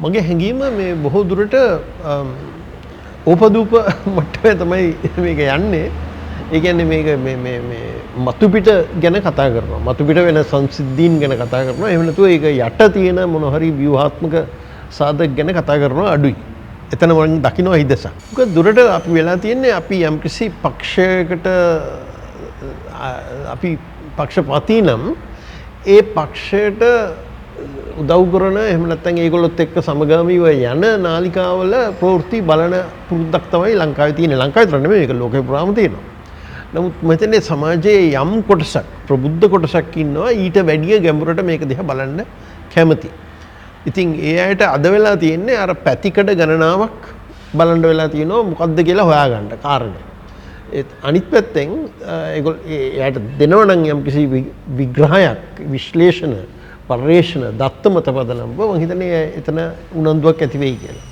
මගේ හැඟීම මේ බොහෝ දුරට ඕපදූප මට්ටමේ තමයි මේක යන්නේ. ඒ කියන්නේ මේක මේ මතු පිට ගැන කතා කරනවා. මතු පිට වෙන සංසිද්ධීන් ගැන කතා කරනවා. එහෙම නැතුව ඒක යට තියෙන මොන හරි ව්‍යුහාත්මක සාධක ගැන කතා කරනවා අඩුයි. එතන මම දකිනවා හිදසක්. මොකද දුරට අපි වෙලා තියෙන්නේ අපි යම්කිසි පක්ෂයකට අපි පක්ෂපාතී නම් ඒ පක්ෂයට උදව් කරන එහෙම නැත්නම් ඒගොල්ලොත් එක්ක සමගාමීව යන නාලිකාවල ප්‍රවෘත්ති බලන පුරුද්දක් තමයි ලංකාවේ තියෙන්නේ. ලංකාවේ විතර නෙමෙයි මේක ලෝකේ පුරාම තියෙනවා. නමුත් මෙතනේ සමාජයේ යම් කොටසක් ප්‍රබුද්ධ කොටසක් ඉන්නවා ඊට වැඩිය ගැඹුරට මේක දිහා බලන්න කැමති. ඉතින් ඒ අයට අද වෙලා තියෙන්නේ අර පැතිකඩ ගණනාවක් බලන්න වෙලා තියෙනවා මොකද්ද කියලා හොයාගන්න කාරණේ. ඒත් අනිත් පැත්තෙන් ඒගොල්ලෝ එයාට දෙනවනම් යම් කිසි විග්‍රහයක් විශ්ලේෂණ පර්යේෂණ දත්ත මත පදනම් මම හිතන්නේ එතන උනන්දුවක් ඇති වෙයි කියලා.